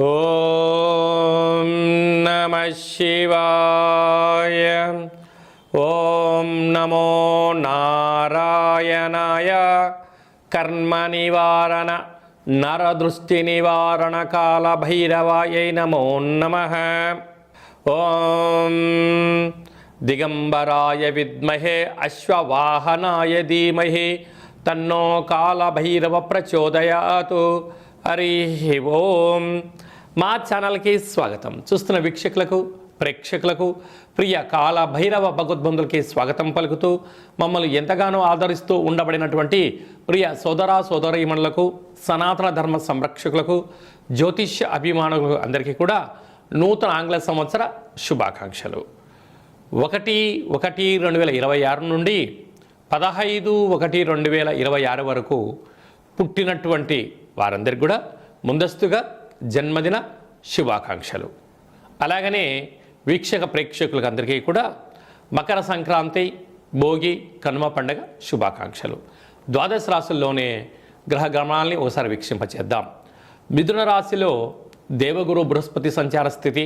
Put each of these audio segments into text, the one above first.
ఓం నమః శివాయ. ఓం నమో నారాయణాయ. కర్మ నివారణ నరదృష్టి నివారణ కాల భైరవాయై నమో నమః. ఓం దిగంబరాయ విద్మహే అశ్వవాహనాయ ధీమహి తన్నో కాల భైరవ ప్రచోదయాతు. హరి ఓం. మా ఛానల్కి స్వాగతం. చూస్తున్న వీక్షకులకు ప్రేక్షకులకు ప్రియ కాల భైరవ భగవద్బంధులకి స్వాగతం పలుకుతూ మమ్మల్ని ఎంతగానో ఆదరిస్తూ ఉండబడినటువంటి ప్రియ సోదర సోదరీమణులకు సనాతన ధర్మ సంరక్షకులకు జ్యోతిష్య అభిమానులకు అందరికీ కూడా నూతన ఆంగ్ల సంవత్సర శుభాకాంక్షలు. 1/1/2026 నుండి 15/1/2026 వరకు పుట్టినటువంటి వారందరికీ కూడా ముందస్తుగా జన్మదిన శుభాకాంక్షలు. అలాగనే వీక్షక ప్రేక్షకులకు అందరికీ కూడా మకర సంక్రాంతి, భోగి, కనుమ పండగ శుభాకాంక్షలు. ద్వాదశ రాశుల్లోనే గ్రహ గమనాల్ని ఒకసారి వీక్షింపచేద్దాం. మిథున రాశిలో దేవగురు బృహస్పతి సంచార స్థితి,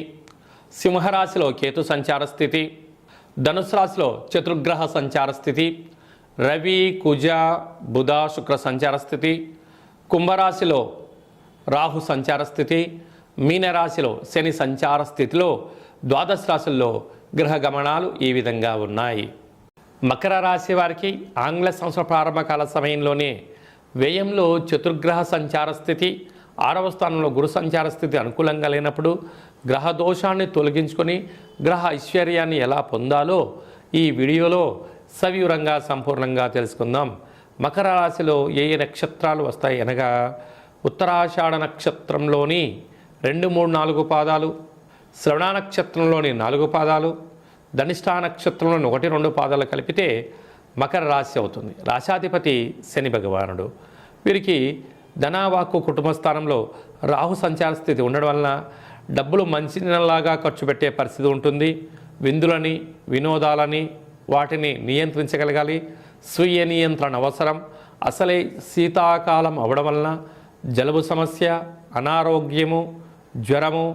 సింహరాశిలో కేతు సంచార స్థితి, ధనుసు రాశిలో చతుర్గ్రహ సంచార స్థితి, రవి, కుజ, బుధ, శుక్ర సంచార స్థితి, కుంభరాశిలో రాహు సంచార స్థితి, మీనరాశిలో శని సంచార స్థితిలో ద్వాదశ రాశుల్లో గ్రహ గమనాలు ఈ విధంగా ఉన్నాయి. మకర రాశి వారికి ఆంగ్ల సంవత్సర ప్రారంభకాల సమయంలోనే వ్యయంలో చతుర్గ్రహ సంచార స్థితి, 6వ స్థానంలో గురు సంచార స్థితి అనుకూలంగా లేనప్పుడు గ్రహ దోషాన్ని తొలగించుకొని గ్రహ ఐశ్వర్యాన్ని ఎలా పొందాలో ఈ వీడియోలో సవివరంగా సంపూర్ణంగా తెలుసుకుందాం. మకర రాశిలో ఏ నక్షత్రాలు వస్తాయి అనగా ఉత్తరాషాఢ నక్షత్రంలోని 2, 3, 4 పాదాలు, శ్రవణ నక్షత్రంలోని 4 పాదాలు, ధనిష్ఠా నక్షత్రంలోని 1, 2 పాదాలు కలిపితే మకర రాశి అవుతుంది. రాశాధిపతి శని భగవానుడు. వీరికి ధనవాక్కు కుటుంబ స్థానంలో రాహు సంచార స్థితి ఉండడం వలన డబ్బులు మంచినలాగా ఖర్చు పెట్టే పరిస్థితి ఉంటుంది. విందులని, వినోదాలని వాటిని నియంత్రించగలగాలి. స్వీయ నియంత్రణ అవసరం. అసలే శీతాకాలం అవడం వలన జలుబు సమస్య, అనారోగ్యము, జ్వరము,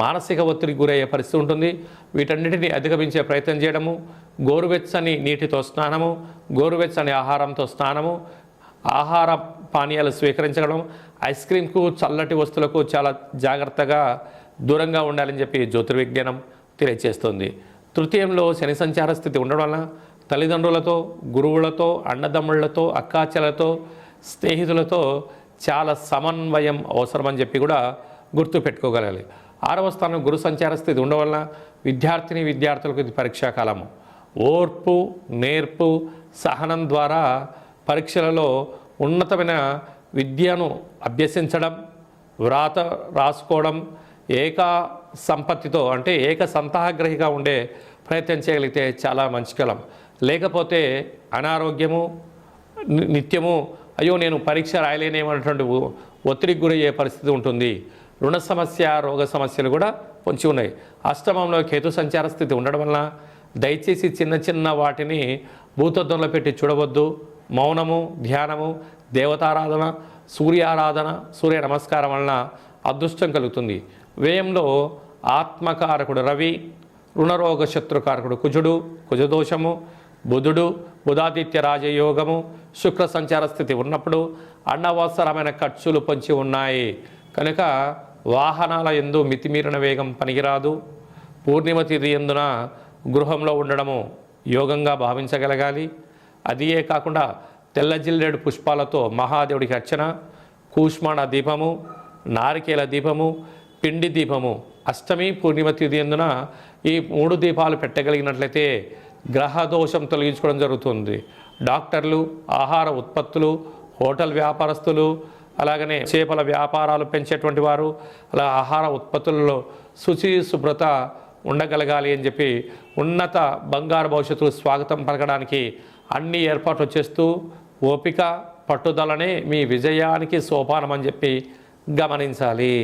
మానసిక ఒత్తిడికి గురయ్యే పరిస్థితి ఉంటుంది. వీటన్నిటిని అధిగమించే ప్రయత్నం చేయడము, గోరువెచ్చని నీటితో స్నానము, గోరువెచ్చని ఆహారంతో స్నానము, ఆహార పానీయాలు స్వీకరించడం, ఐస్ క్రీమ్కు, చల్లటి వస్తువులకు చాలా జాగ్రత్తగా దూరంగా ఉండాలని చెప్పి జ్యోతిర్విజ్ఞానం తెలియజేస్తుంది. తృతీయంలో శని సంచార స్థితి ఉండడం వలన తల్లిదండ్రులతో, గురువులతో, అన్నదమ్ముళ్లతో, అక్కాచెలతో, స్నేహితులతో చాలా సమన్వయం అవసరమని చెప్పి కూడా గుర్తు పెట్టుకోగలగాలి. 6వ స్థానం గురు సంచార స్థితి ఉండడం వలన విద్యార్థులకు ఇది పరీక్షాకాలము. ఓర్పు, నేర్పు, సహనం ద్వారా పరీక్షలలో ఉన్నతమైన విద్యను అభ్యసించడం, వ్రాత రాసుకోవడం, ఏక సంపత్తితో అంటే ఏక సంతాగ్రహిగా ఉండే ప్రయత్నం చేయగలిగితే చాలా మంచి కాలం. లేకపోతే అనారోగ్యము, నిత్యము అయ్యో నేను పరీక్ష రాయలేనేమన్నటువంటి ఒత్తిడికి గురయ్యే పరిస్థితి ఉంటుంది. రుణ సమస్య, రోగ సమస్యలు కూడా పొంచి ఉన్నాయి. అష్టమంలో కేతు సంచార స్థితి ఉండడం వలన దయచేసి చిన్న చిన్న వాటిని భూతద్దంలో పెట్టి చూడవద్దు. మౌనము, ధ్యానము, దేవతారాధన, సూర్యారాధన, సూర్య నమస్కారం వలన అదృష్టం కలుగుతుంది. వ్యయంలో ఆత్మకారకుడు రవి, రుణరోగ శత్రుకారకుడు కుజుడు, కుజదోషము, బుధుడు, బుధాదిత్య రాజయోగము, శుక్ర సంచార స్థితి ఉన్నప్పుడు అనవసరమైన ఖర్చులు పొంచి ఉన్నాయి. కనుక వాహనాల యందు మితిమీరిన వేగం పనికిరాదు. పూర్ణిమ తిథి యందున గృహంలో ఉండడము యోగంగా భావించగలగాలి. అదియే కాకుండా తెల్ల జిల్లేడు పుష్పాలతో మహాదేవుడికి అర్చన, కూష్మాణ దీపము, నారికేల దీపము, పిండి దీపము, అష్టమి పూర్ణిమ తిథి యందున ఈ 3 దీపాలు పెట్టగలిగినట్లయితే గ్రహ దోషం తొలగించుకోవడం జరుగుతుంది. డాక్టర్లు, ఆహార ఉత్పత్తులు, హోటల్ వ్యాపారస్తులు, అలాగనే చేపల వ్యాపారాలు పెంచేటువంటి వారు అలా ఆహార ఉత్పత్తులలో శుచి శుభ్రత ఉండగలగాలి అని చెప్పి ఉన్నత బంగారు భవిష్యత్తు స్వాగతం పలకడానికి అన్ని ఏర్పాట్లు చేస్తూ ఓపిక, పట్టుదలనే మీ విజయానికి సోపానం అని చెప్పి గమనించాలి.